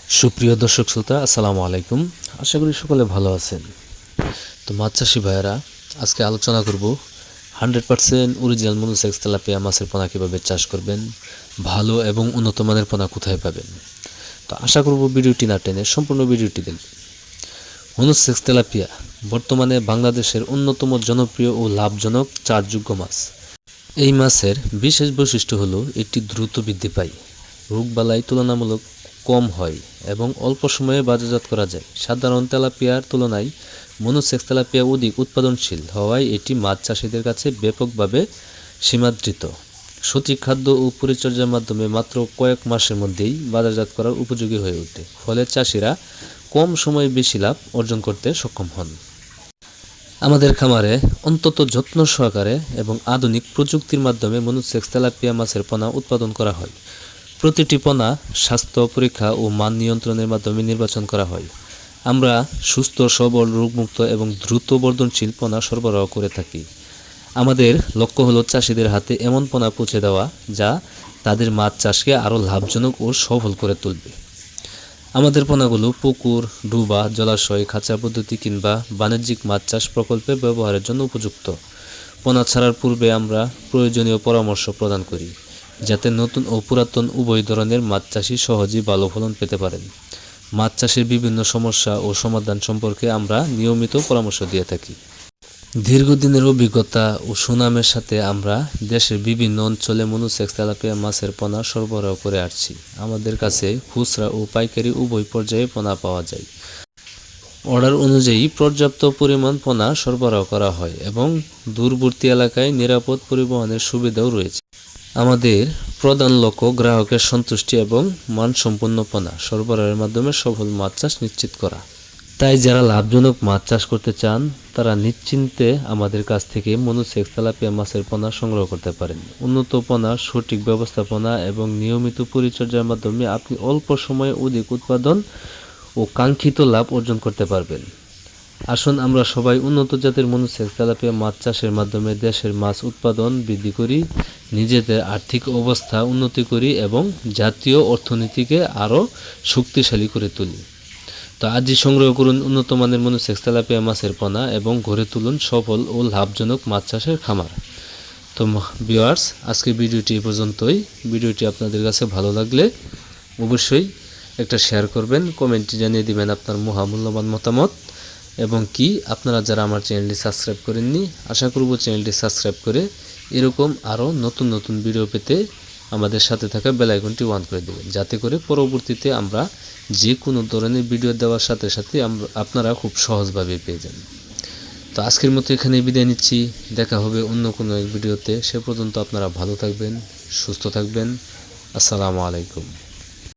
সুপ্রিয় দর্শক শ্রোতা, আসসালামু আলাইকুম। আশা করি সকলে ভালো আছেন। তো মাছ চাষি ভাইয়েরা, আজকে আলোচনা করব 100% অরিজিনাল মনোসেক্স তেলাপিয়া মাছের পোনা কীভাবে চাষ করবেন, ভালো এবং উন্নত মানের পোনা কোথায় পাবেন। তো আশা করব ভিডিওটি না টেনে সম্পূর্ণ ভিডিওটি দেখবেন। মনোসেক্স তেলাপিয়া বর্তমানে বাংলাদেশের অন্যতম জনপ্রিয় ও লাভজনক চাষযোগ্য মাছ। এই মাছের বিশেষ বৈশিষ্ট্য হলো এটি দ্রুত বৃদ্ধি পায়, রোগবালাই তুলনামূলক কম হয় এবং অল্প সময়ে বাজারজাত করা যায়। সাধারণ তেলাপিয়ার তুলনায় মনোসেক্স তেলাপিয়া অধিক উৎপাদনশীল হওয়ায় এটি মাছ চাষিদের কাছে ব্যাপকভাবে সীমাদৃত। সঠিক খাদ্য ও পরিচর্যার মাধ্যমে মাত্র কয়েক মাসের মধ্যেই বাজারজাত করার উপযোগী হয়ে ওঠে, ফলে চাষিরা কম সময়ে বেশি লাভ অর্জন করতে সক্ষম হন। আমাদের খামারে অত্যন্ত যত্ন সহকারে এবং আধুনিক প্রযুক্তির মাধ্যমে মনোসেক্স তেলাপিয়া মাছের পোনা উৎপাদন করা হয়। প্রতিটি পোনা স্বাস্থ্য পরীক্ষা ও মান নিয়ন্ত্রণের মাধ্যমে নির্বাচন করা হয়। আমরা সুস্থ, সবল, রোগমুক্ত এবং দ্রুত বর্ধনশীল পোনা সরবরাহ করে থাকি। আমাদের লক্ষ্য হলো চাষিদের হাতে এমন পোনা পৌঁছে দেওয়া যা তাদের মাছ চাষকে আরও লাভজনক ও সফল করে তুলবে। আমাদের পোনাগুলো পুকুর, ডুবা, জলাশয়, খাঁচা পদ্ধতি কিংবা বাণিজ্যিক মাছ চাষ প্রকল্পে ব্যবহারের জন্য উপযুক্ত। পোনা ছাড়ার পূর্বে আমরা প্রয়োজনীয় পরামর্শ প্রদান করি, যাতে নতুন ও পুরাতন উভয় ধরনের মাছ চাষি সহজেই ভালো ফলন পেতে পারেন। মাছ চাষের বিভিন্ন সমস্যা ও সমাধান সম্পর্কে আমরা নিয়মিত পরামর্শ দিয়ে থাকি। দীর্ঘদিনের অভিজ্ঞতা ও সুনামের সাথে আমরা দেশের বিভিন্ন অঞ্চলে মনোসেক্স তেলাপিয়া মাছের পোনা সরবরাহ করে আসছি। আমাদের কাছে খুচরা ও পাইকারি উভয় পর্যায়ে পোনা পাওয়া যায়। অর্ডার অনুযায়ী পর্যাপ্ত পরিমাণ পোনা সরবরাহ করা হয় এবং দূরবর্তী এলাকায় নিরাপদ পরিবহনের সুবিধাও রয়েছে। আমাদের প্রধান লক্ষ্য গ্রাহকের সন্তুষ্টি এবং মানসম্পন্ন পোনা সরবরাহের মাধ্যমে সফল মাছ চাষ নিশ্চিত করা। তাই যারা লাভজনক মাছ চাষ করতে চান তারা নিশ্চিন্তে আমাদের কাছ থেকে মনোসেক্স তেলাপিয়া মাছের পোনা সংগ্রহ করতে পারেন। উন্নত পোনা, সঠিক ব্যবস্থাপনা এবং নিয়মিত পরিচর্যার মাধ্যমে আপনি অল্প সময়ে অধিক উৎপাদন ও কাঙ্ক্ষিত লাভ অর্জন করতে পারবেন। আসুন আমরা সবাই উন্নত জাতের মনোসেক্স তেলাপিয়া মাছ চাষের মাধ্যমে দেশের মাছ উৎপাদন বৃদ্ধি করি, নিজেদের আর্থিক অবস্থা উন্নতি করি এবং জাতীয় অর্থনীতিকে আরও শক্তিশালী করে তুলি। তো আজই সংগ্রহ করুন উন্নত মানের মনোসেক্স তেলাপিয়া মাছের পোনা এবং গড়ে তুলুন সফল ও লাভজনক মাছ চাষের খামার। তো ভিউয়ার্স, আজকে ভিডিওটি এই পর্যন্তই। ভিডিওটি আপনাদের কাছে ভালো লাগলে অবশ্যই একটা শেয়ার করবেন, কমেন্টে জানিয়ে দিবেন আপনার মহামূল্যবান মতামত এবং কি আপনারা যারা আমার চ্যানেলটি সাবস্ক্রাইব করেননি, আশা করব চ্যানেলটি সাবস্ক্রাইব করে এরকম আরও নতুন নতুন ভিডিও পেতে আমাদের সাথে থাকা বেল আইকনটি অন করে দেবেন, যাতে করে পরবর্তীতে আমরা যে কোনো ধরনের ভিডিও দেওয়ার সাথে সাথে আপনারা খুব সহজভাবে পেয়ে যান। তো আজকের মতো এখানে বিদায় নিচ্ছি। দেখা হবে অন্য কোনো এক ভিডিওতে। সে পর্যন্ত আপনারা ভালো থাকবেন, সুস্থ থাকবেন। আসসালামু আলাইকুম।